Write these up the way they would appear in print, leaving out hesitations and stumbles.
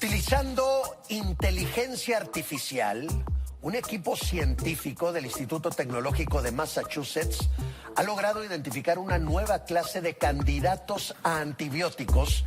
Utilizando inteligencia artificial, un equipo científico del Instituto Tecnológico de Massachusetts ha logrado identificar una nueva clase de candidatos a antibióticos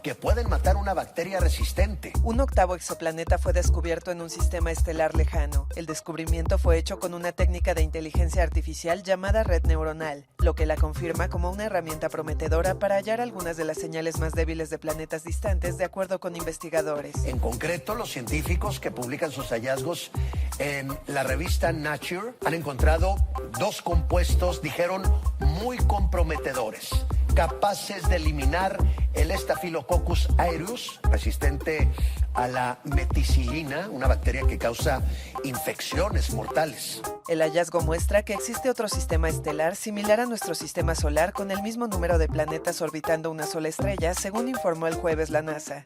que pueden matar una bacteria resistente. Un octavo exoplaneta fue descubierto en un sistema estelar lejano. El descubrimiento fue hecho con una técnica de inteligencia artificial llamada red neuronal, lo que la confirma como una herramienta prometedora para hallar algunas de las señales más débiles de planetas distantes, de acuerdo con investigadores. En concreto, los científicos que publican sus hallazgos en la revista Nature han encontrado dos compuestos, dijeron, muy comprometedores, capaces de eliminar el Staphylococcus aureus, resistente a la meticilina, una bacteria que causa infecciones mortales. El hallazgo muestra que existe otro sistema estelar similar a nuestro sistema solar con el mismo número de planetas orbitando una sola estrella, según informó el jueves la NASA.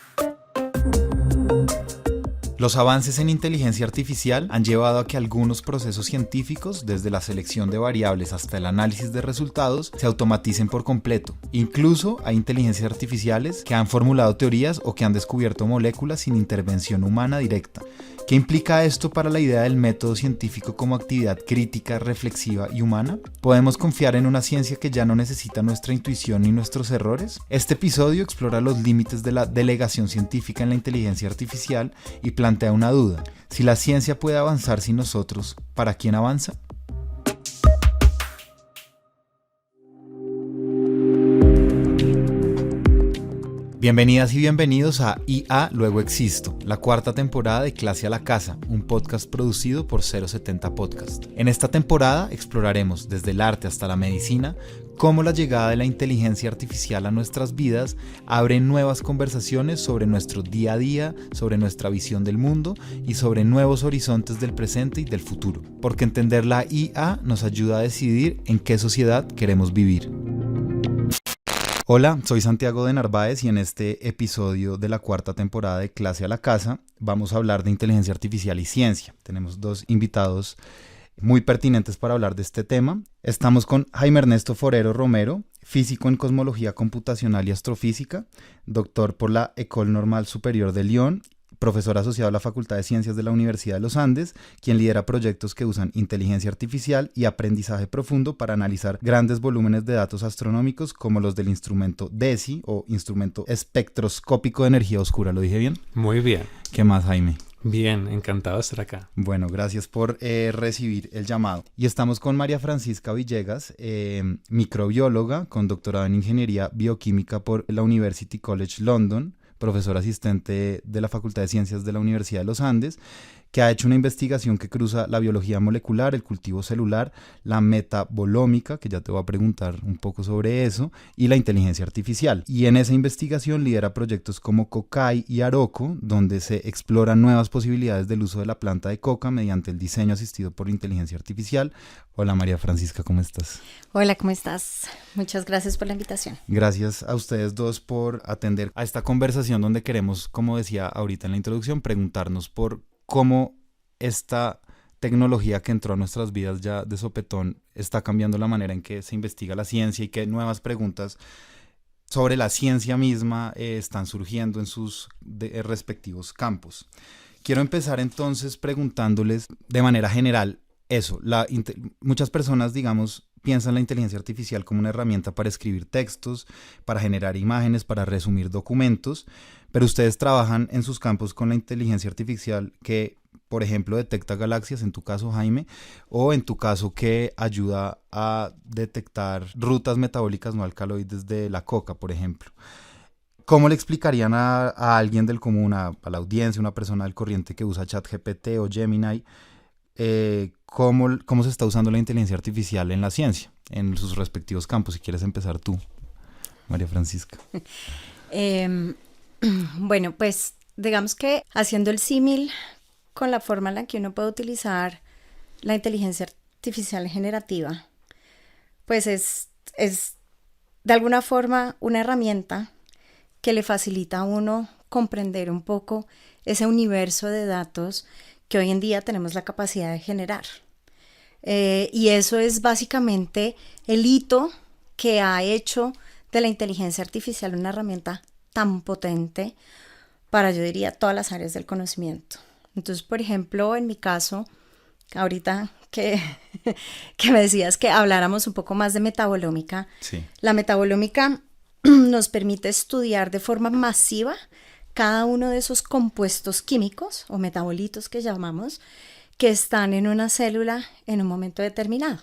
Los avances en inteligencia artificial han llevado a que algunos procesos científicos, desde la selección de variables hasta el análisis de resultados, se automaticen por completo. Incluso hay inteligencias artificiales que han formulado teorías o que han descubierto moléculas sin intervención humana directa. ¿Qué implica esto para la idea del método científico como actividad crítica, reflexiva y humana? ¿Podemos confiar en una ciencia que ya no necesita nuestra intuición ni nuestros errores? Este episodio explora los límites de la delegación científica en la inteligencia artificial y plantea una duda. Si la ciencia puede avanzar sin nosotros, ¿para quién avanza? Bienvenidas y bienvenidos a IA Luego Existo, la cuarta temporada de Clase a la Casa, un podcast producido por 070 Podcast. En esta temporada exploraremos, desde el arte hasta la medicina, cómo la llegada de la inteligencia artificial a nuestras vidas abre nuevas conversaciones sobre nuestro día a día, sobre nuestra visión del mundo y sobre nuevos horizontes del presente y del futuro. Porque entender la IA nos ayuda a decidir en qué sociedad queremos vivir. Hola, soy Santiago de Narváez y en este episodio de la cuarta temporada de Clase a la Casa vamos a hablar de inteligencia artificial y ciencia. Tenemos dos invitados muy pertinentes para hablar de este tema. Estamos con Jaime Ernesto Forero Romero, físico en cosmología computacional y astrofísica, doctor por la École Normale Supérieure de Lyon, profesor asociado a la Facultad de Ciencias de la Universidad de los Andes, quien lidera proyectos que usan inteligencia artificial y aprendizaje profundo para analizar grandes volúmenes de datos astronómicos como los del instrumento DESI o instrumento espectroscópico de energía oscura. ¿Lo dije bien? Muy bien. ¿Qué más, Jaime? Bien, encantado de estar acá. Bueno, gracias por recibir el llamado. Y estamos con María Francisca Villegas, microbióloga con doctorado en Ingeniería Bioquímica por la University College London, profesora asistente de la Facultad de Ciencias de la Universidad de los Andes, que ha hecho una investigación que cruza la biología molecular, el cultivo celular, la metabolómica, que ya te voy a preguntar un poco sobre eso, y la inteligencia artificial. Y en esa investigación lidera proyectos como COCAI y AROCO, donde se exploran nuevas posibilidades del uso de la planta de coca mediante el diseño asistido por inteligencia artificial. Hola María Francisca, ¿cómo estás? Hola, ¿cómo estás? Muchas gracias por la invitación. Gracias a ustedes dos por atender a esta conversación donde queremos, como decía ahorita en la introducción, preguntarnos por cómo esta tecnología que entró a nuestras vidas ya de sopetón está cambiando la manera en que se investiga la ciencia y que nuevas preguntas sobre la ciencia misma están surgiendo en sus respectivos campos. Quiero empezar entonces preguntándoles de manera general eso. Muchas personas, digamos, piensan la inteligencia artificial como una herramienta para escribir textos, para generar imágenes, para resumir documentos, pero ustedes trabajan en sus campos con la inteligencia artificial que, por ejemplo, detecta galaxias, en tu caso, Jaime, o en tu caso que ayuda a detectar rutas metabólicas no alcaloides de la coca, por ejemplo. ¿Cómo le explicarían a alguien del común, a la audiencia, una persona del corriente que usa ChatGPT o Gemini, cómo se está usando la inteligencia artificial en la ciencia, en sus respectivos campos? Si quieres empezar tú, María Francisca. Bueno, pues digamos que haciendo el símil con la forma en la que uno puede utilizar la inteligencia artificial generativa, pues es de alguna forma una herramienta que le facilita a uno comprender un poco ese universo de datos que hoy en día tenemos la capacidad de generar. Y eso es básicamente el hito que ha hecho de la inteligencia artificial una herramienta tan potente, para, yo diría, todas las áreas del conocimiento. Entonces, por ejemplo, en mi caso, ahorita que me decías que habláramos un poco más de metabolómica, Sí. la metabolómica nos permite estudiar de forma masiva cada uno de esos compuestos químicos o metabolitos que llamamos, que están en una célula en un momento determinado.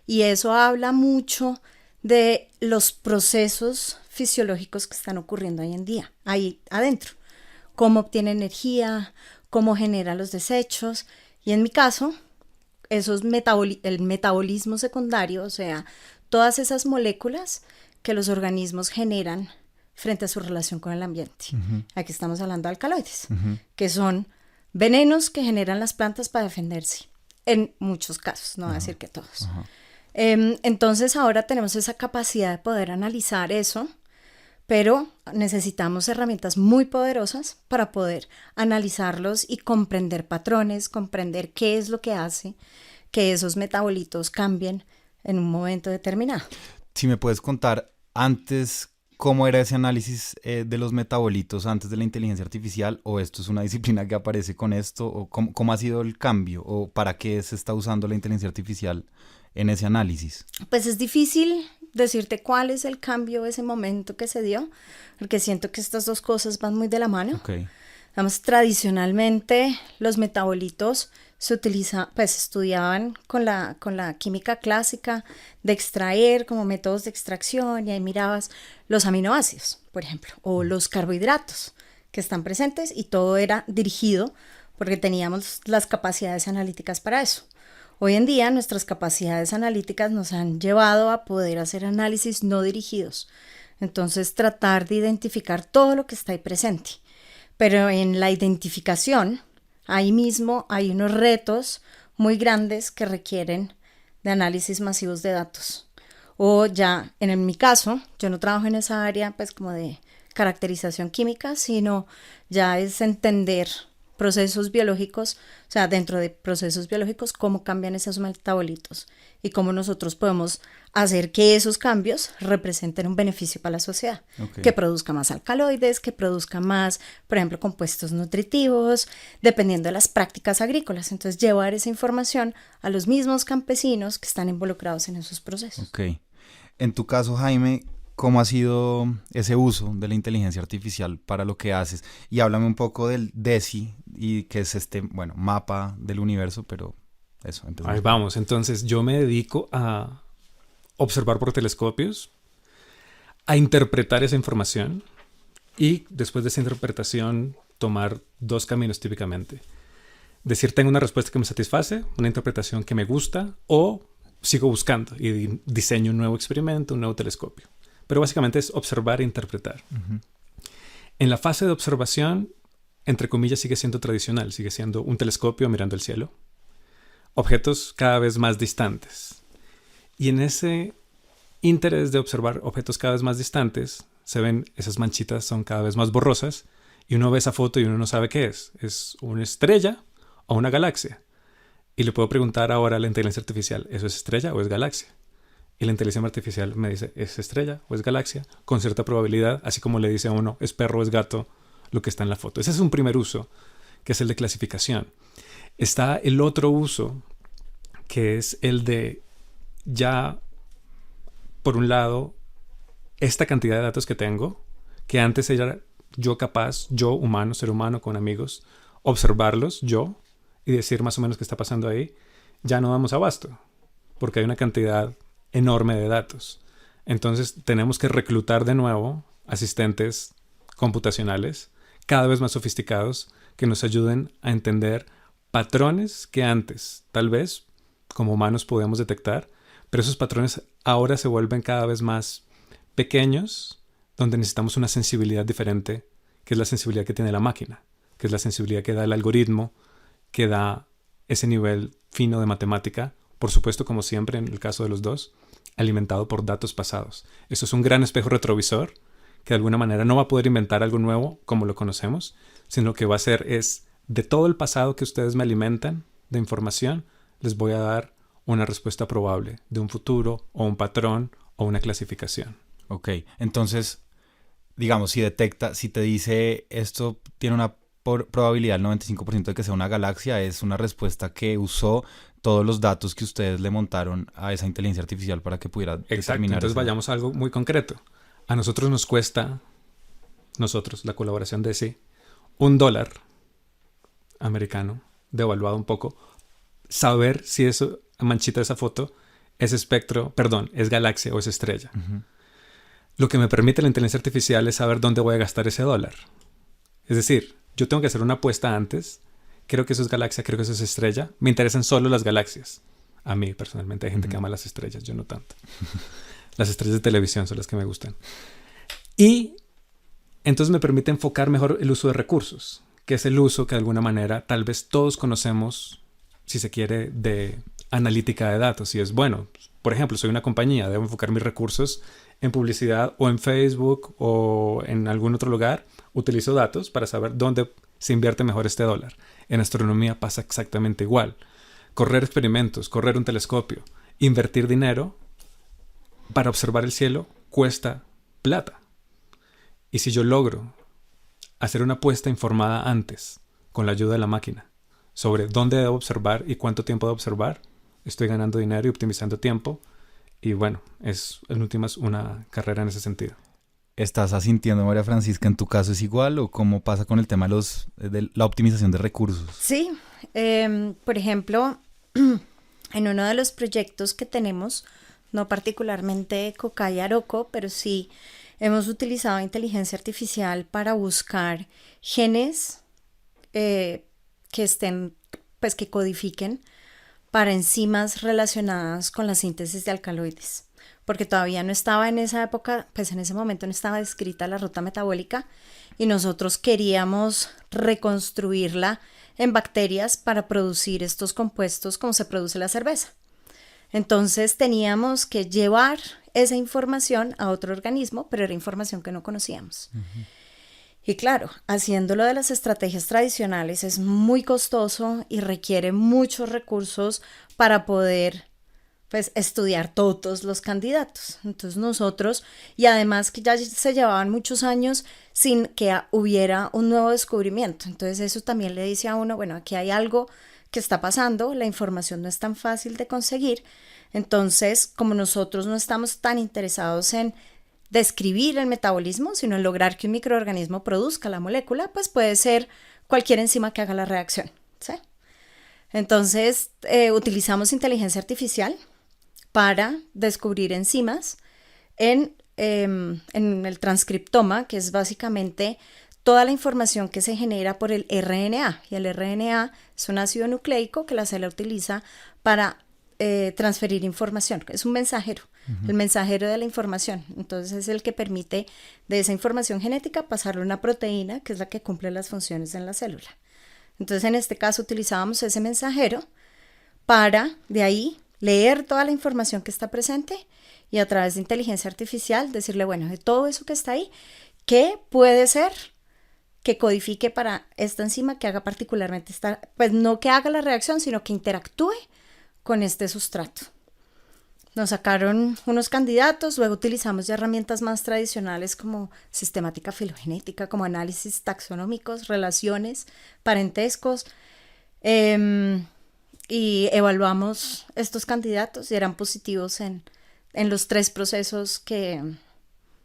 Y eso habla mucho de los procesos fisiológicos que están ocurriendo hoy en día, ahí adentro. Cómo obtiene energía, cómo genera los desechos. Y en mi caso, el metabolismo secundario, o sea, todas esas moléculas que los organismos generan frente a su relación con el ambiente. Aquí estamos hablando de alcaloides, que son venenos que generan las plantas para defenderse, en muchos casos, no voy a decir que todos. Entonces ahora tenemos esa capacidad de poder analizar eso, pero necesitamos herramientas muy poderosas para poder analizarlos y comprender patrones, comprender qué es lo que hace que esos metabolitos cambien en un momento determinado. Si me puedes contar antes cómo era ese análisis de los metabolitos antes de la inteligencia artificial, o esto es una disciplina que aparece con esto, o cómo ha sido el cambio, o para qué se está usando la inteligencia artificial en ese análisis. Pues es difícil decirte cuál es el cambio, ese momento que se dio, porque siento que estas dos cosas van muy de la mano. Okay. Digamos, tradicionalmente los metabolitos se estudiaban con la química clásica de extraer como métodos de extracción, y ahí mirabas los aminoácidos, por ejemplo, o los carbohidratos que están presentes, y todo era dirigido porque teníamos las capacidades analíticas para eso. Hoy en día nuestras capacidades analíticas nos han llevado a poder hacer análisis no dirigidos. Entonces, tratar de identificar todo lo que está ahí presente. Pero en la identificación, ahí mismo hay unos retos muy grandes que requieren de análisis masivos de datos. O ya, mi caso, yo no trabajo en esa área pues como de caracterización química, sino ya es entender procesos biológicos, o sea, dentro de procesos biológicos, cómo cambian esos metabolitos y cómo nosotros podemos hacer que esos cambios representen un beneficio para la sociedad. Okay. Que produzca más alcaloides, que produzca más, por ejemplo, compuestos nutritivos, dependiendo de las prácticas agrícolas. Entonces, llevar esa información a los mismos campesinos que están involucrados en esos procesos. Ok. En tu caso, Jaime, ¿cómo ha sido ese uso de la inteligencia artificial para lo que haces? Y háblame un poco del DESI, y que es mapa del universo, pero eso. Entonces... Ahí vamos. Entonces, yo me dedico a observar por telescopios, a interpretar esa información y después de esa interpretación tomar dos caminos típicamente. Decir, tengo una respuesta que me satisface, una interpretación que me gusta, o sigo buscando y diseño un nuevo experimento, un nuevo telescopio. Pero básicamente es observar e interpretar. Uh-huh. En la fase de observación, entre comillas, sigue siendo tradicional, sigue siendo un telescopio mirando el cielo, objetos cada vez más distantes. Y en ese interés de observar objetos cada vez más distantes, se ven esas manchitas son cada vez más borrosas, y uno ve esa foto y uno no sabe qué es. ¿Es una estrella o una galaxia? Y le puedo preguntar ahora a la inteligencia artificial, ¿eso es estrella o es galaxia? Y la inteligencia artificial me dice, ¿es estrella o es galaxia? Con cierta probabilidad, así como le dice a uno, ¿es perro o es gato lo que está en la foto? Ese es un primer uso, que es el de clasificación. Está el otro uso, que es el de ya, por un lado, esta cantidad de datos que tengo, que antes era yo capaz, yo humano, ser humano con amigos, observarlos yo y decir más o menos qué está pasando ahí, ya no damos abasto, porque hay una cantidad enorme de datos. Entonces tenemos que reclutar de nuevo asistentes computacionales cada vez más sofisticados que nos ayuden a entender patrones que antes tal vez como humanos podíamos detectar, pero esos patrones ahora se vuelven cada vez más pequeños, donde necesitamos una sensibilidad diferente, que es la sensibilidad que tiene la máquina, que es la sensibilidad que da el algoritmo, que da ese nivel fino de matemática, por supuesto, como siempre en el caso de los dos, alimentado por datos pasados. Eso es un gran espejo retrovisor que de alguna manera no va a poder inventar algo nuevo como lo conocemos, sino que va a hacer es, de todo el pasado que ustedes me alimentan de información, les voy a dar una respuesta probable de un futuro o un patrón o una clasificación. Ok, entonces digamos, si te dice esto tiene una probabilidad del 95% de que sea una galaxia, es una respuesta que usó todos los datos que ustedes le montaron a esa inteligencia artificial para que pudiera Exacto, determinar entonces eso. vayamos a algo muy concreto. A nosotros nos cuesta, la colaboración de sí, $1 americano, devaluado un poco, saber si eso, manchita de esa foto, es espectro, perdón, es galaxia o es estrella. Uh-huh. Lo que me permite la inteligencia artificial es saber dónde voy a gastar ese $1. Es decir, yo tengo que hacer una apuesta antes. Creo que eso es galaxia, creo que eso es estrella. Me interesan solo las galaxias. A mí, personalmente, hay gente que ama las estrellas, yo no tanto. Las estrellas de televisión son las que me gustan. Y entonces me permite enfocar mejor el uso de recursos, que es el uso que de alguna manera tal vez todos conocemos, si se quiere, de analítica de datos. Y es, bueno, por ejemplo, soy una compañía, debo enfocar mis recursos en publicidad o en Facebook o en algún otro lugar. Utilizo datos para saber dónde se invierte mejor este $1. En astronomía pasa exactamente igual. Correr experimentos, correr un telescopio, invertir dinero para observar el cielo cuesta plata. Y si yo logro hacer una apuesta informada antes, con la ayuda de la máquina, sobre dónde debo observar y cuánto tiempo debo observar, estoy ganando dinero y optimizando tiempo. Y bueno, es en últimas una carrera en ese sentido. ¿Estás asintiendo, María Francisca, en tu caso es igual o cómo pasa con el tema de la optimización de recursos? Sí, por ejemplo, en uno de los proyectos que tenemos, no particularmente Coca y Aroco, pero sí hemos utilizado inteligencia artificial para buscar genes que estén, pues que codifiquen para enzimas relacionadas con la síntesis de alcaloides, porque todavía no estaba en esa época, pues en ese momento no estaba descrita la ruta metabólica y nosotros queríamos reconstruirla en bacterias para producir estos compuestos como se produce la cerveza. Entonces teníamos que llevar esa información a otro organismo, pero era información que no conocíamos. Uh-huh. Y claro, haciéndolo de las estrategias tradicionales es muy costoso y requiere muchos recursos para poder, pues, estudiar todos los candidatos. Entonces nosotros, y además que ya se llevaban muchos años sin que hubiera un nuevo descubrimiento. Entonces eso también le dice a uno, bueno, aquí hay algo que está pasando, la información no es tan fácil de conseguir. Entonces, como nosotros no estamos tan interesados en describir el metabolismo, sino en lograr que un microorganismo produzca la molécula, pues puede ser cualquier enzima que haga la reacción, ¿sí? Entonces, utilizamos inteligencia artificial para descubrir enzimas en el transcriptoma, que es básicamente toda la información que se genera por el RNA. Y el RNA es un ácido nucleico que la célula utiliza para transferir información. Es un mensajero, el mensajero de la información. Entonces es el que permite de esa información genética pasarle a una proteína, que es la que cumple las funciones en la célula. Entonces en este caso utilizábamos ese mensajero para de ahí leer toda la información que está presente y a través de inteligencia artificial decirle, bueno, de todo eso que está ahí, ¿qué puede ser que codifique para esta enzima que haga particularmente esta, pues no que haga la reacción, sino que interactúe con este sustrato? Nos sacaron unos candidatos, luego utilizamos ya herramientas más tradicionales como sistemática filogenética, como análisis taxonómicos, relaciones, parentescos, y evaluamos estos candidatos y eran positivos en los 3 procesos que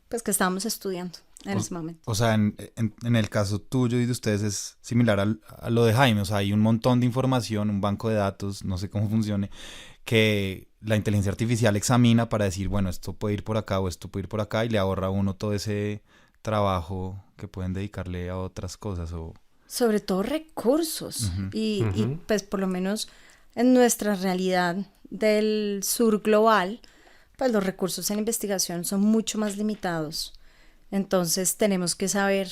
estábamos estudiando en ese momento. O sea, en el caso tuyo y de ustedes es similar a lo de Jaime, o sea, hay un montón de información, un banco de datos, no sé cómo funcione, que la inteligencia artificial examina para decir, bueno, esto puede ir por acá o esto puede ir por acá y le ahorra a uno todo ese trabajo que pueden dedicarle a otras cosas o... Sobre todo recursos. Uh-huh. Y pues por lo menos en nuestra realidad del sur global, pues los recursos en investigación son mucho más limitados. Entonces tenemos que saber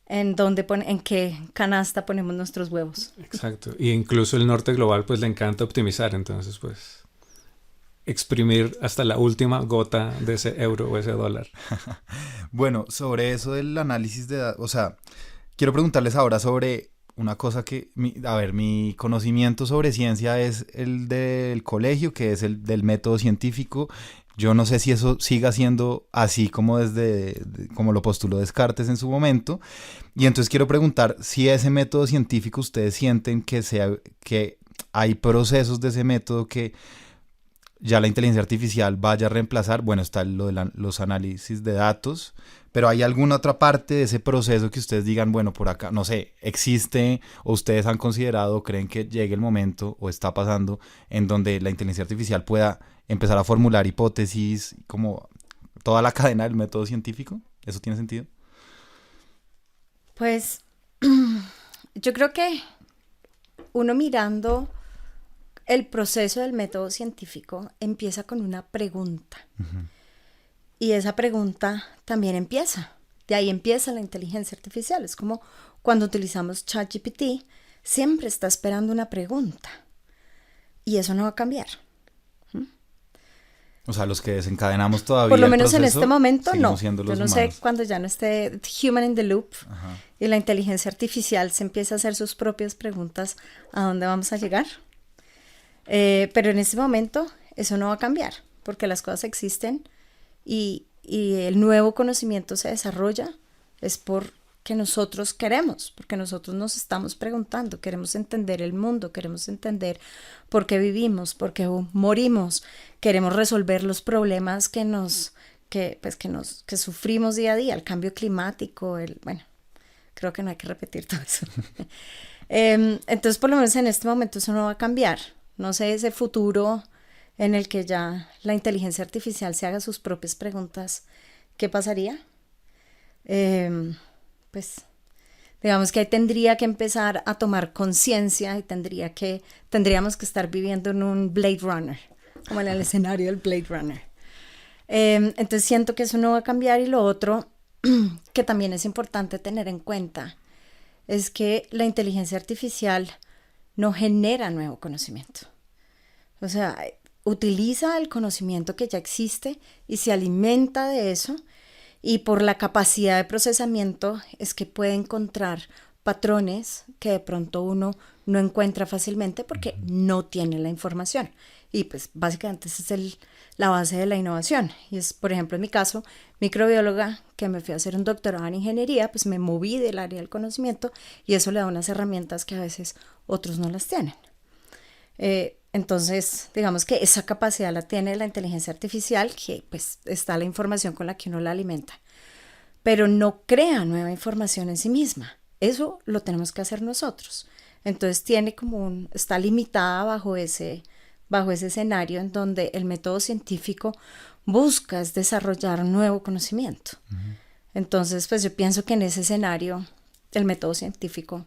en qué canasta ponemos nuestros huevos. Exacto. Y incluso el norte global pues le encanta optimizar. Entonces pues exprimir hasta la última gota de ese euro o ese dólar. Bueno, sobre eso del análisis de datos, o sea, quiero preguntarles ahora sobre una cosa que, mi conocimiento sobre ciencia es el del colegio, que es el del método científico, Yo no sé si eso siga siendo así como como lo postuló Descartes en su momento. Y entonces quiero preguntar si ese método científico ustedes sienten que hay procesos de ese método que ya la inteligencia artificial vaya a reemplazar. Bueno, está lo de los análisis de datos, pero ¿hay alguna otra parte de ese proceso que ustedes digan, bueno, por acá, no sé, existe o ustedes han considerado o creen que llegue el momento o está pasando en donde la inteligencia artificial pueda empezar a formular hipótesis como toda la cadena del método científico? ¿Eso tiene sentido? Pues yo creo que uno mirando el proceso del método científico empieza con una pregunta. Uh-huh. Y esa pregunta también empieza. De ahí empieza la inteligencia artificial. Es como cuando utilizamos ChatGPT, siempre está esperando una pregunta. Y eso no va a cambiar. O sea, los que desencadenamos todavía por lo el menos proceso, en este momento no. Yo no humanos. Sé cuando ya no esté human in the loop. Ajá. Y la inteligencia artificial se empieza a hacer sus propias preguntas a dónde vamos a llegar. Pero en este momento eso no va a cambiar porque las cosas existen y el nuevo conocimiento se desarrolla es porque nosotros queremos, porque nosotros nos estamos preguntando, queremos entender el mundo, queremos entender por qué vivimos, por qué morimos, queremos resolver los problemas que sufrimos día a día, el cambio climático, bueno, creo que no hay que repetir todo eso. Entonces, por lo menos en este momento eso no va a cambiar. No sé, ese futuro en el que ya la inteligencia artificial se haga sus propias preguntas, ¿qué pasaría? Pues digamos que ahí tendría que empezar a tomar conciencia y tendríamos que estar viviendo en un Blade Runner, como en el escenario del Blade Runner. Entonces siento que eso no va a cambiar. Y lo otro que también es importante tener en cuenta es que la inteligencia artificial no genera nuevo conocimiento. O sea, utiliza el conocimiento que ya existe y se alimenta de eso, y por la capacidad de procesamiento es que puede encontrar patrones que de pronto uno no encuentra fácilmente porque no tiene la información. Y pues básicamente esa es la base de la innovación. Y es, por ejemplo, en mi caso, microbióloga, que me fui a hacer un doctorado en ingeniería, pues me moví del área del conocimiento y eso le da unas herramientas que a veces otros no las tienen. Entonces, digamos que esa capacidad la tiene la inteligencia artificial, que pues está la información con la que uno la alimenta, pero no crea nueva información en sí misma. Eso lo tenemos que hacer nosotros. Entonces está limitada bajo ese escenario en donde el método científico busca es desarrollar nuevo conocimiento. Uh-huh. Entonces, pues yo pienso que en ese escenario el método científico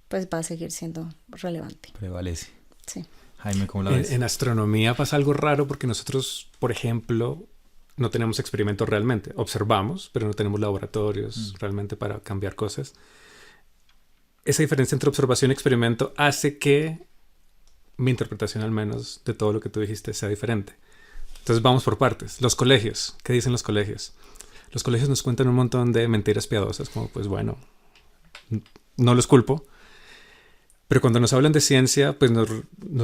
pues va a seguir siendo relevante. Prevalece. Sí. Jaime, ¿cómo la ves? En astronomía pasa algo raro porque nosotros, por ejemplo, no tenemos experimentos realmente. Observamos, pero no tenemos laboratorios realmente para cambiar cosas. Esa diferencia entre observación y experimento hace que mi interpretación, al menos, de todo lo que tú dijiste sea diferente. Entonces vamos por partes. Los colegios. ¿Qué dicen los colegios? Los colegios nos cuentan un montón de mentiras piadosas, como pues bueno, no los culpo. Pero cuando nos hablan de ciencia, pues nos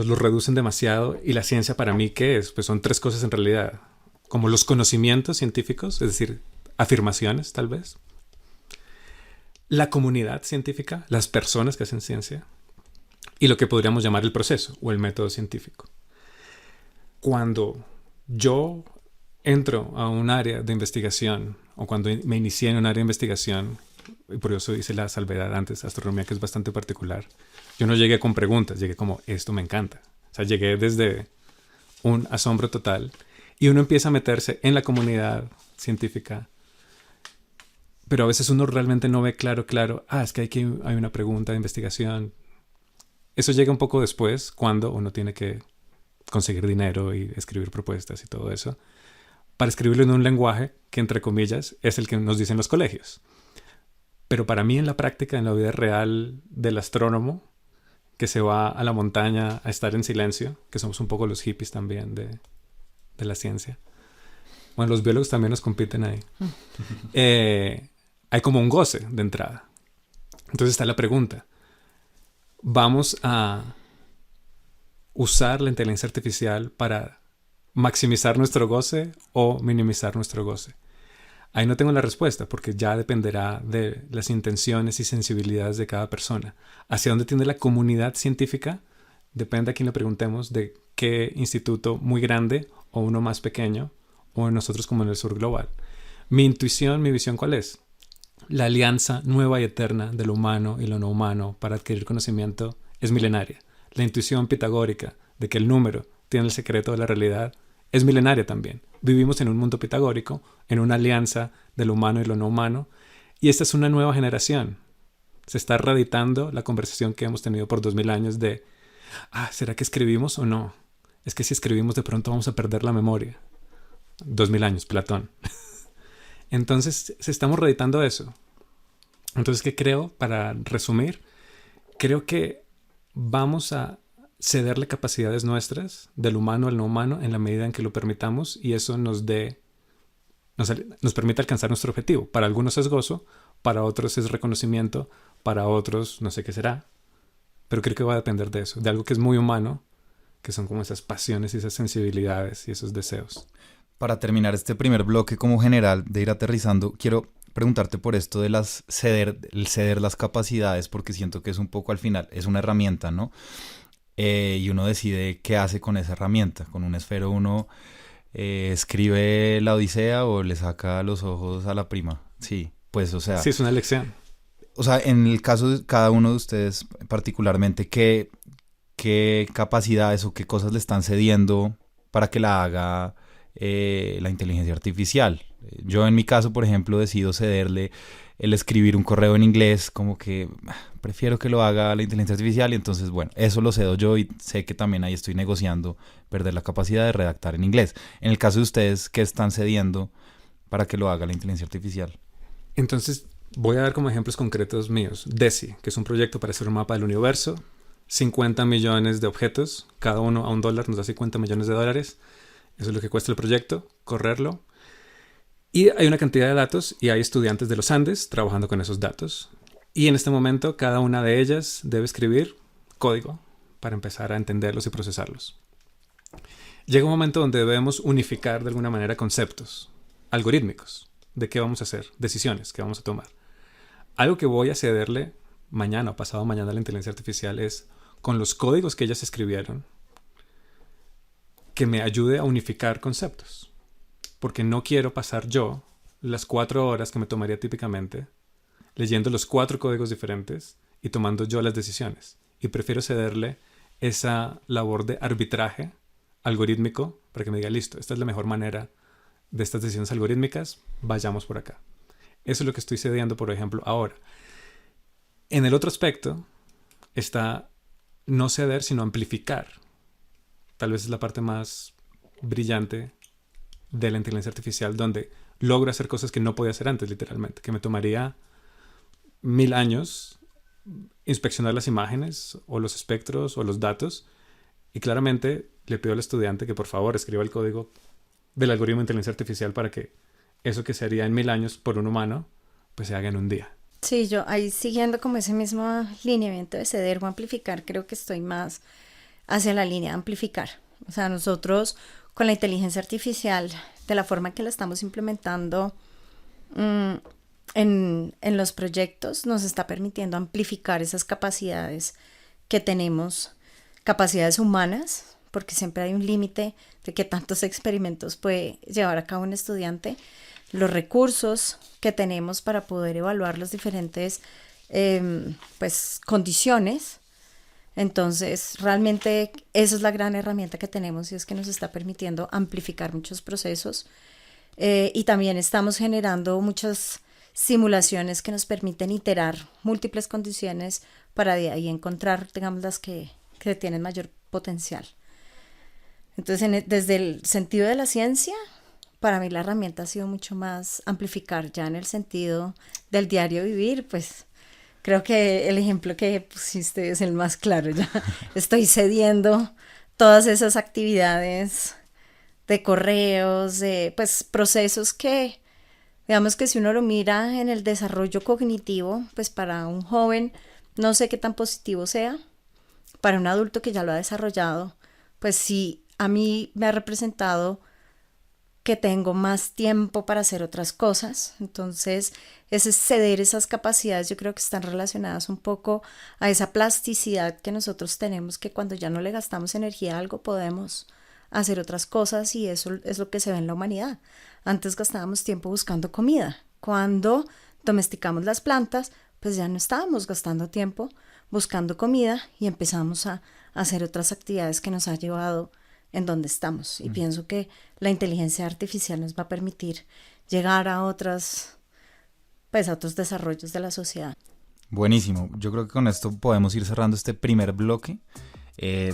lo reducen demasiado. Y la ciencia para mí, ¿qué es? Pues son tres cosas en realidad. Como los conocimientos científicos, es decir, afirmaciones tal vez. La comunidad científica, las personas que hacen ciencia. Y lo que podríamos llamar el proceso o el método científico. Cuando yo entro a un área de investigación o cuando me inicié en un área de investigación, y por eso hice la salvedad antes, astronomía, que es bastante particular, yo no llegué con preguntas, llegué como, esto me encanta. O sea, llegué desde un asombro total y uno empieza a meterse en la comunidad científica, pero a veces uno realmente no ve claro, es que hay una pregunta de investigación. Eso llega un poco después, cuando uno tiene que conseguir dinero y escribir propuestas y todo eso, para escribirlo en un lenguaje que, entre comillas, es el que nos dicen los colegios. Pero para mí, en la práctica, en la vida real del astrónomo, que se va a la montaña a estar en silencio, que somos un poco los hippies también de la ciencia. Bueno, los biólogos también nos compiten ahí. Hay como un goce de entrada. Entonces está la pregunta. ¿Vamos a usar la inteligencia artificial para maximizar nuestro goce o minimizar nuestro goce. Ahí no tengo la respuesta porque ya dependerá de las intenciones y sensibilidades de cada persona. Hacia dónde tiende la comunidad científica depende a quién le preguntemos, de qué instituto muy grande o uno más pequeño, o nosotros como en el sur global. Mi intuición, mi visión, ¿cuál es? La alianza nueva y eterna de lo humano y lo no humano para adquirir conocimiento es milenaria. La intuición pitagórica de que el número tiene el secreto de la realidad es milenaria también. Vivimos en un mundo pitagórico, en una alianza de lo humano y lo no humano, y esta es una nueva generación. Se está reeditando la conversación que hemos tenido por 2000 años de ¿será que escribimos o no? Es que si escribimos de pronto vamos a perder la memoria. 2000 años, Platón. Entonces, estamos reeditando eso. Entonces, ¿qué creo? Para resumir, creo que vamos a cederle capacidades nuestras, del humano al no humano, en la medida en que lo permitamos, y eso nos permite alcanzar nuestro objetivo. Para algunos es gozo, para otros es reconocimiento, para otros no sé qué será. Pero creo que va a depender de eso, de algo que es muy humano, que son como esas pasiones y esas sensibilidades y esos deseos. Para terminar este primer bloque como general de ir aterrizando, quiero preguntarte por esto de el ceder las capacidades, porque siento que es un poco al final, es una herramienta, ¿no? Y uno decide qué hace con esa herramienta. Con un esfero uno escribe la Odisea o le saca los ojos a la prima. Sí, pues o sea... Sí, es una elección. O sea, en el caso de cada uno de ustedes particularmente, ¿qué capacidades o qué cosas le están cediendo para que la haga la inteligencia artificial? Yo en mi caso, por ejemplo, decido cederle el escribir un correo en inglés, como que prefiero que lo haga la inteligencia artificial, y entonces, bueno, eso lo cedo yo y sé que también ahí estoy negociando perder la capacidad de redactar en inglés. En el caso de ustedes, ¿qué están cediendo para que lo haga la inteligencia artificial? Entonces, voy a dar como ejemplos concretos míos. DESI, que es un proyecto para hacer un mapa del universo, 50 millones de objetos, cada uno a $1, nos da 50 millones de dólares. Eso es lo que cuesta el proyecto, correrlo. Y hay una cantidad de datos y hay estudiantes de los Andes trabajando con esos datos. Y en este momento cada una de ellas debe escribir código para empezar a entenderlos y procesarlos. Llega un momento donde debemos unificar de alguna manera conceptos algorítmicos de qué vamos a hacer, decisiones que vamos a tomar. Algo que voy a cederle mañana o pasado mañana a la inteligencia artificial es, con los códigos que ellas escribieron, que me ayude a unificar conceptos. Porque no quiero pasar yo las 4 horas que me tomaría típicamente leyendo los 4 códigos diferentes y tomando yo las decisiones. Y prefiero cederle esa labor de arbitraje algorítmico para que me diga, listo, esta es la mejor manera de estas decisiones algorítmicas, vayamos por acá. Eso es lo que estoy cediendo, por ejemplo, ahora. En el otro aspecto está no ceder, sino amplificar. Tal vez es la parte más brillante de la inteligencia artificial, donde logro hacer cosas que no podía hacer antes, literalmente, que me tomaría 1000 años inspeccionar las imágenes o los espectros o los datos, y claramente le pido al estudiante que por favor escriba el código del algoritmo de inteligencia artificial para que eso que se haría en 1000 años por un humano, pues se haga en un día. Sí, yo ahí siguiendo como ese mismo lineamiento de ceder o amplificar, creo que estoy más hacia la línea de amplificar. O sea, nosotros con la inteligencia artificial, de la forma que la estamos implementando en los proyectos, nos está permitiendo amplificar esas capacidades que tenemos, capacidades humanas, porque siempre hay un límite de qué tantos experimentos puede llevar a cabo un estudiante, los recursos que tenemos para poder evaluar las diferentes condiciones. Entonces, realmente esa es la gran herramienta que tenemos, y es que nos está permitiendo amplificar muchos procesos, y también estamos generando muchas simulaciones que nos permiten iterar múltiples condiciones para de ahí encontrar, digamos, las que tienen mayor potencial. Entonces, desde el sentido de la ciencia, para mí la herramienta ha sido mucho más amplificar. Ya en el sentido del diario vivir, pues creo que el ejemplo que pusiste es el más claro. Ya estoy cediendo todas esas actividades de correos, de procesos que, digamos que si uno lo mira en el desarrollo cognitivo, pues para un joven no sé qué tan positivo sea. Para un adulto que ya lo ha desarrollado, pues sí a mí me ha representado que tengo más tiempo para hacer otras cosas. Entonces, ese ceder esas capacidades yo creo que están relacionadas un poco a esa plasticidad que nosotros tenemos, que cuando ya no le gastamos energía a algo podemos hacer otras cosas, y eso es lo que se ve en la humanidad. Antes gastábamos tiempo buscando comida. Cuando domesticamos las plantas, pues ya no estábamos gastando tiempo buscando comida y empezamos a hacer otras actividades que nos ha llevado en donde estamos. Y pienso que la inteligencia artificial nos va a permitir llegar a otros desarrollos de la sociedad. Buenísimo. Yo creo que con esto podemos ir cerrando este primer bloque.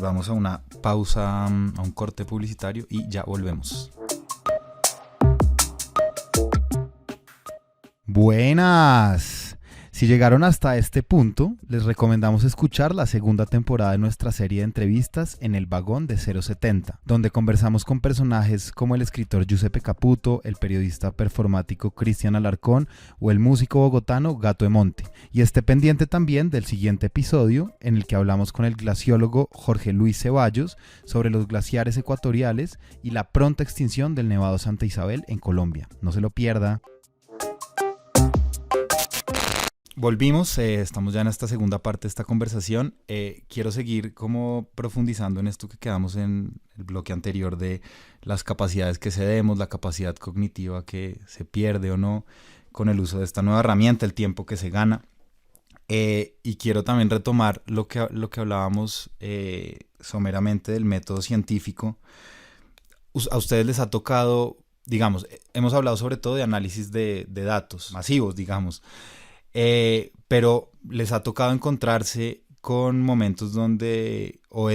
Vamos a una pausa, a un corte publicitario y ya volvemos. Buenas. Si llegaron hasta este punto, les recomendamos escuchar la segunda temporada de nuestra serie de entrevistas En el Vagón de 070, donde conversamos con personajes como el escritor Giuseppe Caputo, el periodista performático Cristian Alarcón o el músico bogotano Gato de Monte. Y esté pendiente también del siguiente episodio, en el que hablamos con el glaciólogo Jorge Luis Ceballos sobre los glaciares ecuatoriales y la pronta extinción del Nevado Santa Isabel en Colombia. No se lo pierda. Volvimos, estamos ya en esta segunda parte de esta conversación. Quiero seguir como profundizando en esto que quedamos en el bloque anterior de las capacidades que cedemos, la capacidad cognitiva que se pierde o no con el uso de esta nueva herramienta, el tiempo que se gana. Y quiero también retomar lo que hablábamos someramente del método científico. A ustedes les ha tocado, digamos, hemos hablado sobre todo de análisis de datos masivos, digamos. Pero les ha tocado encontrarse con momentos donde o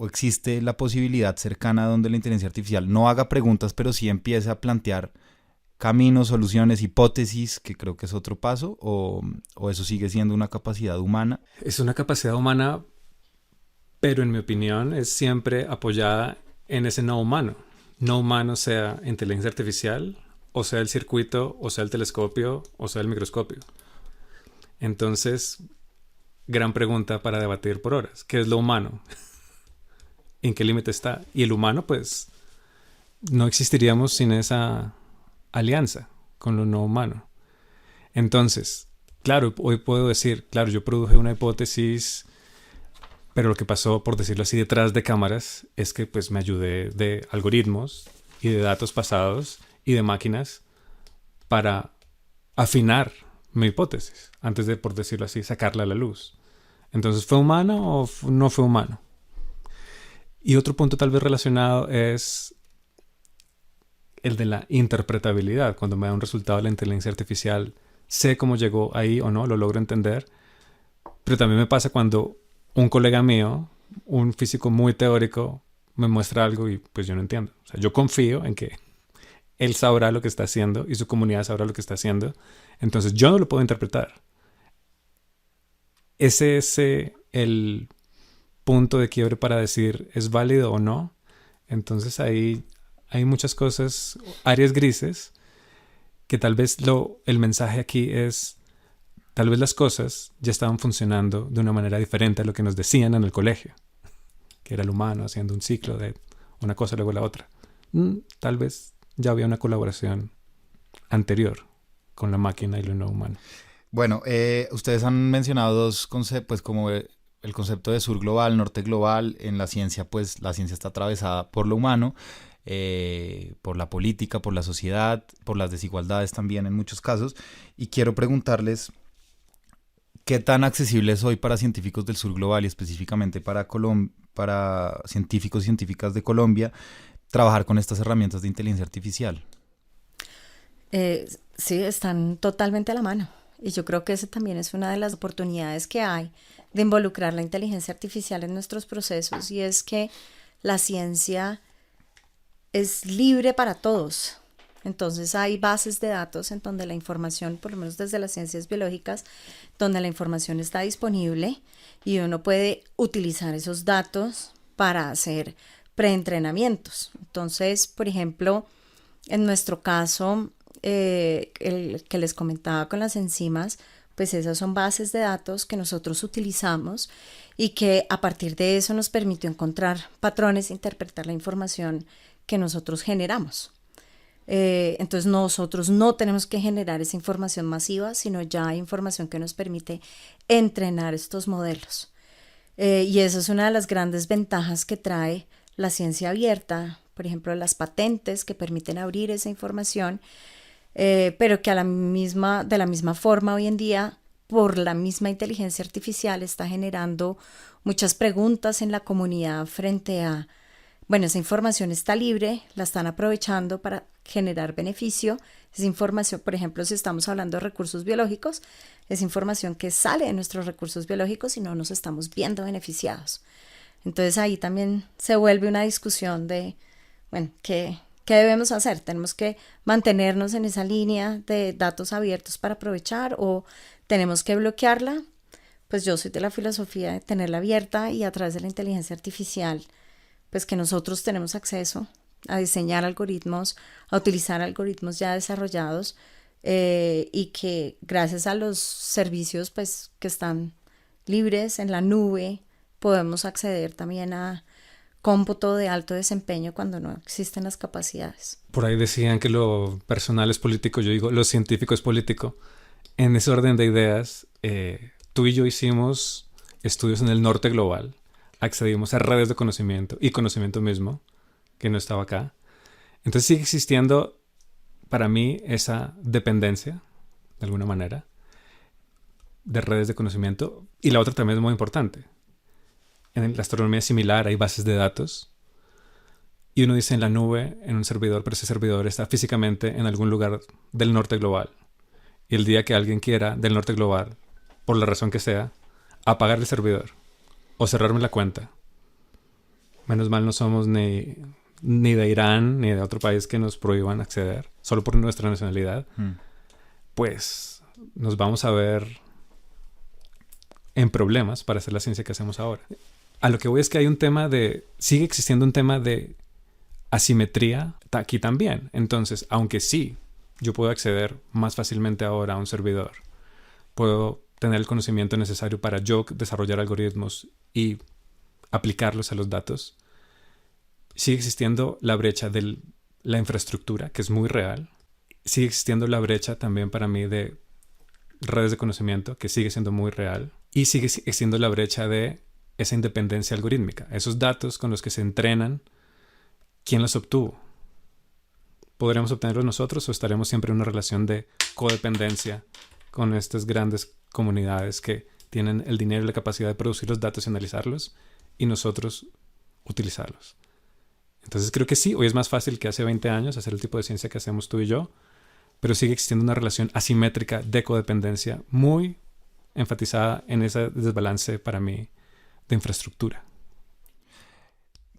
existe la posibilidad cercana donde la inteligencia artificial no haga preguntas, pero sí empiece a plantear caminos, soluciones, hipótesis, que creo que es otro paso, o eso sigue siendo una capacidad humana. Es una capacidad humana, pero en mi opinión es siempre apoyada en ese no humano. No humano, sea inteligencia artificial, o sea el circuito, o sea el telescopio, o sea el microscopio. Entonces, gran pregunta para debatir por horas. ¿Qué es lo humano? ¿En qué límite está? Y el humano, pues, no existiríamos sin esa alianza con lo no humano. Entonces, claro, hoy puedo decir, claro, yo produje una hipótesis, pero lo que pasó, por decirlo así, detrás de cámaras, es que pues me ayudé de algoritmos y de datos pasados y de máquinas para afinar mi hipótesis, antes de, por decirlo así, sacarla a la luz. Entonces, ¿fue humano o no fue humano? Y otro punto tal vez relacionado es el de la interpretabilidad. Cuando me da un resultado de la inteligencia artificial, sé cómo llegó ahí o no, lo logro entender. Pero también me pasa cuando un colega mío, un físico muy teórico, me muestra algo y pues yo no entiendo. O sea, yo confío en que él sabrá lo que está haciendo y su comunidad sabrá lo que está haciendo. Entonces yo no lo puedo interpretar. Ese es el punto de quiebre para decir es válido o no. Entonces ahí hay muchas cosas, áreas grises, que tal vez el mensaje aquí es, tal vez las cosas ya estaban funcionando de una manera diferente a lo que nos decían en el colegio, que era el humano haciendo un ciclo de una cosa luego la otra. Tal vez ya había una colaboración anterior con la máquina y lo no humano. Bueno, ustedes han mencionado dos conceptos, pues como el concepto de sur global, norte global. En la ciencia, pues la ciencia está atravesada por lo humano, por la política, por la sociedad, por las desigualdades también en muchos casos. Y quiero preguntarles, ¿qué tan accesible es hoy para científicos del sur global y específicamente para científicos y científicas de Colombia trabajar con estas herramientas de inteligencia artificial? Sí, están totalmente a la mano. Y yo creo que esa también es una de las oportunidades que hay de involucrar la inteligencia artificial en nuestros procesos, y es que la ciencia es libre para todos. Entonces hay bases de datos en donde la información, por lo menos desde las ciencias biológicas, donde la información está disponible y uno puede utilizar esos datos para hacer preentrenamientos. Entonces, por ejemplo, en nuestro caso, el que les comentaba con las enzimas, pues esas son bases de datos que nosotros utilizamos y que a partir de eso nos permitió encontrar patrones e interpretar la información que nosotros generamos. Entonces nosotros no tenemos que generar esa información masiva, sino ya hay información que nos permite entrenar estos modelos. Y esa es una de las grandes ventajas que trae la ciencia abierta, por ejemplo, las patentes que permiten abrir esa información, pero que de la misma forma hoy en día, por la misma inteligencia artificial, está generando muchas preguntas en la comunidad frente a, bueno, esa información está libre, la están aprovechando para generar beneficio. Esa información, por ejemplo, si estamos hablando de recursos biológicos, es información que sale de nuestros recursos biológicos y no nos estamos viendo beneficiados. Entonces ahí también se vuelve una discusión de, bueno, ¿qué debemos hacer? ¿Tenemos que mantenernos en esa línea de datos abiertos para aprovechar o tenemos que bloquearla? Pues yo soy de la filosofía de tenerla abierta y a través de la inteligencia artificial, pues que nosotros tenemos acceso a diseñar algoritmos, a utilizar algoritmos ya desarrollados y que gracias a los servicios pues, que están libres en la nube, podemos acceder también a cómputo de alto desempeño cuando no existen las capacidades. Por ahí decían que lo personal es político, yo digo lo científico es político. En ese orden de ideas, tú y yo hicimos estudios en el norte global, accedimos a redes de conocimiento y conocimiento mismo, que no estaba acá. Entonces sigue existiendo para mí esa dependencia, de alguna manera, de redes de conocimiento. Y la otra también es muy importante. En la astronomía es similar, hay bases de datos. Y uno dice en la nube, en un servidor, pero ese servidor está físicamente en algún lugar del norte global. Y el día que alguien quiera del norte global, por la razón que sea, apagar el servidor o cerrarme la cuenta. Menos mal no somos ni de Irán ni de otro país que nos prohíban acceder solo por nuestra nacionalidad. Pues nos vamos a ver en problemas para hacer la ciencia que hacemos ahora. A lo que voy es que hay un tema sigue existiendo un tema de asimetría aquí también. Entonces, aunque sí, yo puedo acceder más fácilmente ahora a un servidor, puedo tener el conocimiento necesario para yo desarrollar algoritmos y aplicarlos a los datos, sigue existiendo la brecha de la infraestructura, que es muy real. Sigue existiendo la brecha también para mí de redes de conocimiento, que sigue siendo muy real. Y sigue existiendo la brecha de esa independencia algorítmica. Esos datos con los que se entrenan, ¿quién los obtuvo? ¿Podremos obtenerlos nosotros o estaremos siempre en una relación de codependencia con estas grandes comunidades que tienen el dinero y la capacidad de producir los datos y analizarlos y nosotros utilizarlos? Entonces creo que sí, hoy es más fácil que hace 20 años hacer el tipo de ciencia que hacemos tú y yo, pero sigue existiendo una relación asimétrica de codependencia muy enfatizada en ese desbalance para mí de infraestructura.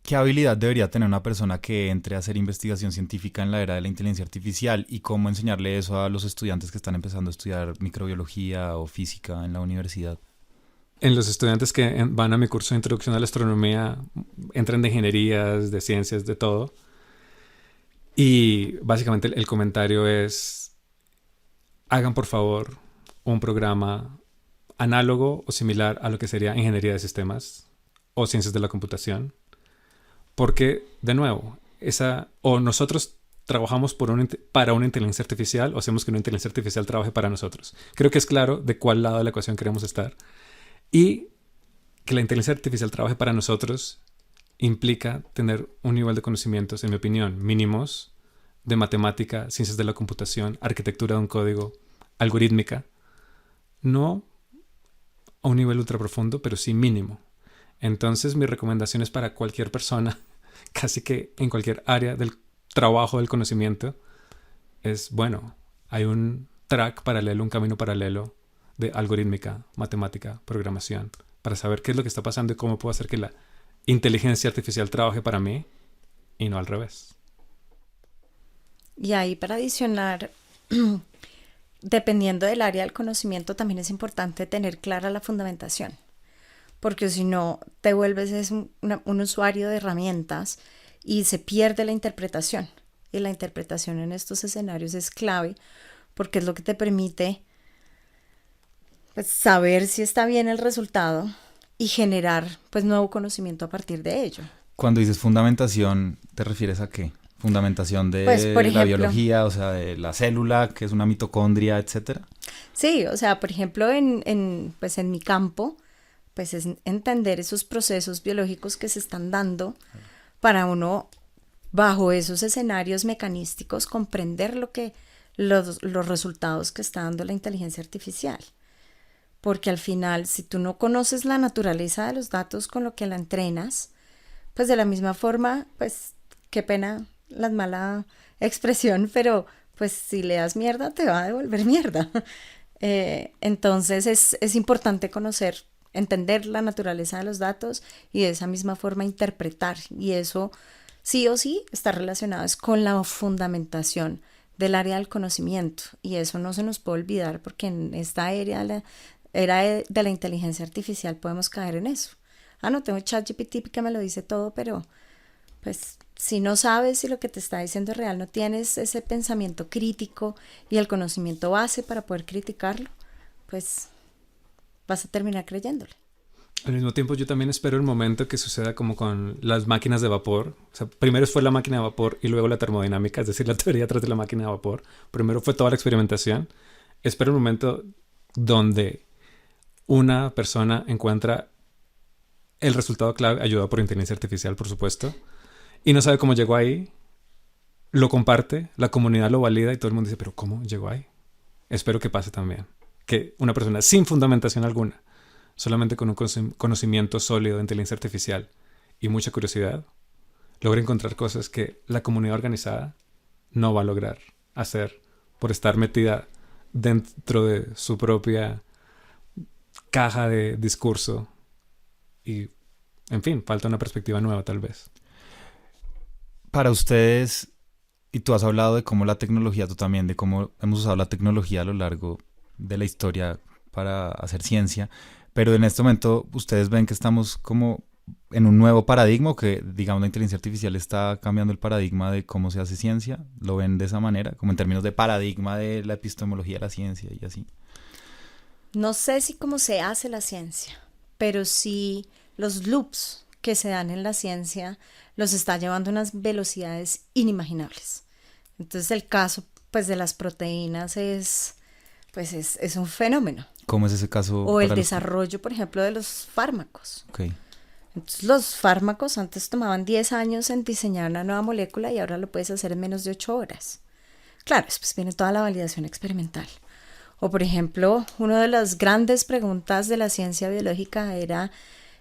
¿Qué habilidad debería tener una persona que entre a hacer investigación científica en la era de la inteligencia artificial y cómo enseñarle eso a los estudiantes que están empezando a estudiar microbiología o física en la universidad? En los estudiantes que van a mi curso de introducción a la astronomía, entran de ingenierías, de ciencias, de todo. Y básicamente el comentario es, hagan por favor un programa análogo o similar a lo que sería ingeniería de sistemas o ciencias de la computación. Porque, de nuevo, o nosotros trabajamos para una inteligencia artificial o hacemos que una inteligencia artificial trabaje para nosotros. Creo que es claro de cuál lado de la ecuación queremos estar. Y que la inteligencia artificial trabaje para nosotros implica tener un nivel de conocimientos, en mi opinión, mínimos de matemática, ciencias de la computación, arquitectura de un código, algorítmica. No a un nivel ultra profundo, pero sí mínimo. Entonces mi recomendación es para cualquier persona, casi que en cualquier área del trabajo del conocimiento, es bueno, hay un track paralelo, un camino paralelo de algorítmica, matemática, programación, para saber qué es lo que está pasando y cómo puedo hacer que la inteligencia artificial trabaje para mí y no al revés. Y ahí para adicionar, dependiendo del área del conocimiento, también es importante tener clara la fundamentación, porque si no te vuelves un usuario de herramientas y se pierde la interpretación. Y la interpretación en estos escenarios es clave porque es lo que te permite pues, saber si está bien el resultado y generar pues nuevo conocimiento a partir de ello. Cuando dices fundamentación, ¿te refieres a qué? Fundamentación de Pues, por la ejemplo, biología, o sea, de la célula, que es una mitocondria, etcétera. Sí, o sea, por ejemplo, pues en mi campo, pues es entender esos procesos biológicos que se están dando para uno, bajo esos escenarios mecanísticos, comprender los resultados que está dando la inteligencia artificial. Porque al final, si tú no conoces la naturaleza de los datos con lo que la entrenas, pues de la misma forma, pues qué pena la mala expresión, pero pues si le das mierda, te va a devolver mierda. Entonces es importante conocer, entender la naturaleza de los datos y de esa misma forma interpretar. Y eso sí o sí está relacionado es con la fundamentación del área del conocimiento. Y eso no se nos puede olvidar porque en esta era de la inteligencia artificial podemos caer en eso. No tengo ChatGPT que me lo dice todo, pero pues si no sabes si lo que te está diciendo es real, no tienes ese pensamiento crítico y el conocimiento base para poder criticarlo, pues vas a terminar creyéndole. Al mismo tiempo, yo también espero el momento que suceda como con las máquinas de vapor. O sea, primero fue la máquina de vapor y luego la termodinámica, es decir, la teoría atrás de la máquina de vapor. Primero fue toda la experimentación. Espero el momento donde una persona encuentra el resultado clave, ayudado por inteligencia artificial, por supuesto, y no sabe cómo llegó ahí, lo comparte, la comunidad lo valida y todo el mundo dice, pero ¿cómo llegó ahí? Espero que pase también. Que una persona sin fundamentación alguna, solamente con un conocimiento sólido de inteligencia artificial y mucha curiosidad, logre encontrar cosas que la comunidad organizada no va a lograr hacer por estar metida dentro de su propia caja de discurso. Y, en fin, falta una perspectiva nueva tal vez. Para ustedes, y tú has hablado de cómo la tecnología, tú también, de cómo hemos usado la tecnología a lo largo de la historia para hacer ciencia, pero en este momento ustedes ven que estamos como en un nuevo paradigma, que digamos la inteligencia artificial está cambiando el paradigma de cómo se hace ciencia. ¿Lo ven de esa manera? Como en términos de paradigma de la epistemología de la ciencia y así. No sé si cómo se hace la ciencia, pero sí los loops que se dan en la ciencia los está llevando a unas velocidades inimaginables. Entonces el caso pues de las proteínas es un fenómeno. ¿Cómo es ese caso? O el desarrollo, por ejemplo, de los fármacos. Okay. Entonces los fármacos antes tomaban 10 años en diseñar una nueva molécula y ahora lo puedes hacer en menos de 8 horas. Claro, después viene toda la validación experimental. O por ejemplo, una de las grandes preguntas de la ciencia biológica era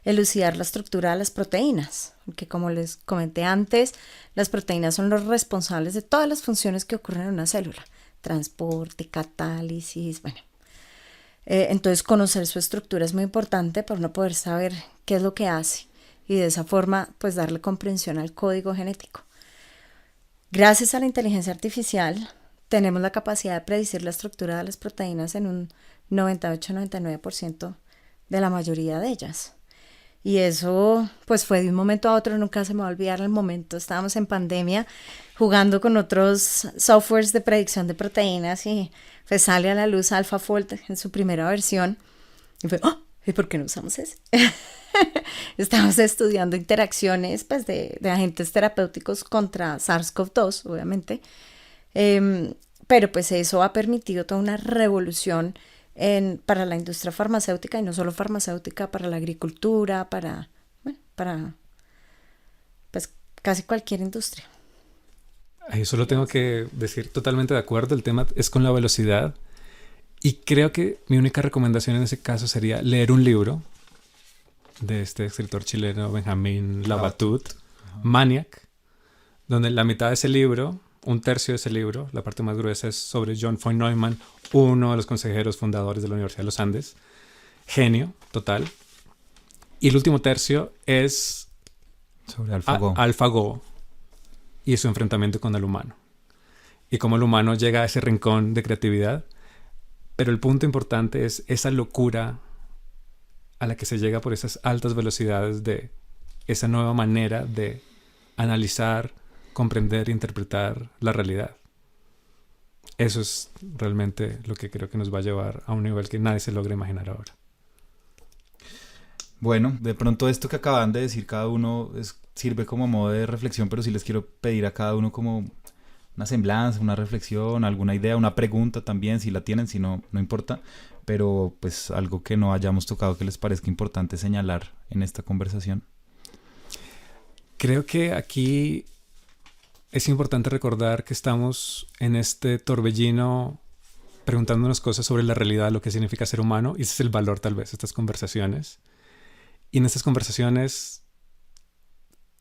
elucidar la estructura de las proteínas, porque como les comenté antes, las proteínas son los responsables de todas las funciones que ocurren en una célula, transporte, catálisis, bueno. Entonces conocer su estructura es muy importante para uno poder saber qué es lo que hace y de esa forma pues darle comprensión al código genético. Gracias a la inteligencia artificial tenemos la capacidad de predecir la estructura de las proteínas en un 98-99% de la mayoría de ellas. Y eso pues fue de un momento a otro, nunca se me va a olvidar el momento. Estábamos en pandemia jugando con otros softwares de predicción de proteínas y pues sale a la luz AlphaFold en su primera versión. Y fue, ¿y por qué no usamos ese? Estamos estudiando interacciones pues, de agentes terapéuticos contra SARS-CoV-2, obviamente. Pero pues eso ha permitido toda una revolución para la industria farmacéutica y no solo farmacéutica, para la agricultura, para pues casi cualquier industria. Ahí solo tengo que decir totalmente de acuerdo, el tema es con la velocidad y creo que mi única recomendación en ese caso sería leer un libro de este escritor chileno Benjamín Labatut, Maniac, donde la mitad de ese libro, un tercio de ese libro, la parte más gruesa es sobre John von Neumann, uno de los consejeros fundadores de la Universidad de los Andes, genio total, y el último tercio es sobre AlphaGo. AlphaGo y su enfrentamiento con el humano y cómo el humano llega a ese rincón de creatividad, pero el punto importante es esa locura a la que se llega por esas altas velocidades de esa nueva manera de analizar, comprender e interpretar la realidad. Eso es realmente lo que creo que nos va a llevar a un nivel que nadie se logra imaginar ahora. Bueno, de pronto esto que acaban de decir cada uno sirve como modo de reflexión, pero sí les quiero pedir a cada uno como una semblanza, una reflexión, alguna idea, una pregunta también, si la tienen, si no, no importa, pero pues algo que no hayamos tocado que les parezca importante señalar en esta conversación. Creo que aquí es importante recordar que estamos en este torbellino preguntándonos cosas sobre la realidad, lo que significa ser humano, y ese es el valor tal vez de estas conversaciones. Y en estas conversaciones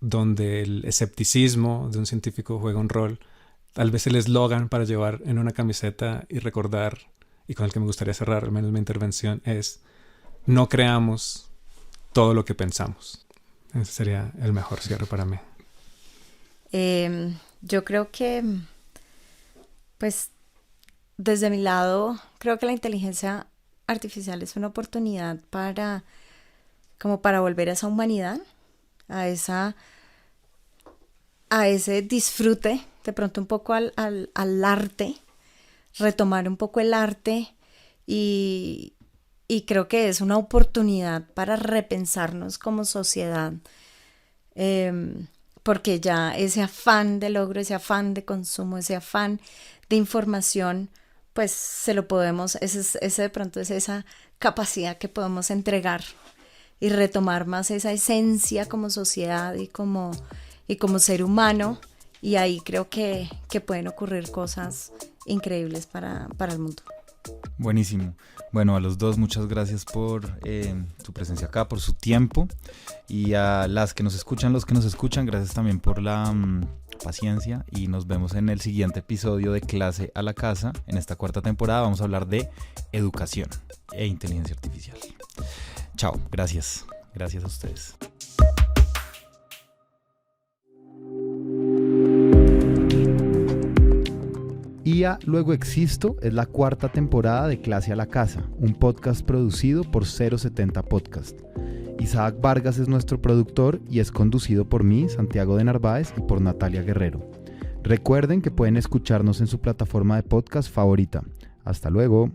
donde el escepticismo de un científico juega un rol, tal vez el eslogan para llevar en una camiseta y recordar, y con el que me gustaría cerrar al menos mi intervención, es: no creamos todo lo que pensamos. Ese sería el mejor cierre para mí. Yo creo que, pues, desde mi lado, creo que la inteligencia artificial es una oportunidad para volver a esa humanidad, a ese disfrute, de pronto un poco al arte, retomar un poco el arte y creo que es una oportunidad para repensarnos como sociedad, porque ya ese afán de logro, ese afán de consumo, ese afán de información, pues se lo podemos, ese de pronto es esa capacidad que podemos entregar y retomar más esa esencia como sociedad y como ser humano, y ahí creo que pueden ocurrir cosas increíbles para el mundo. Buenísimo. Bueno, a los dos muchas gracias por su presencia acá, por su tiempo, y a las que nos escuchan, los que nos escuchan, gracias también por la paciencia, y nos vemos en el siguiente episodio de Clase a la Casa. En esta 4ª temporada vamos a hablar de educación e inteligencia artificial. Chao, gracias a ustedes. IA Luego Existo es la 4ª temporada de Clase a la Casa, un podcast producido por 070 Podcast. Isaac Vargas es nuestro productor y es conducido por mí, Santiago de Narváez, y por Natalia Guerrero. Recuerden que pueden escucharnos en su plataforma de podcast favorita. Hasta luego.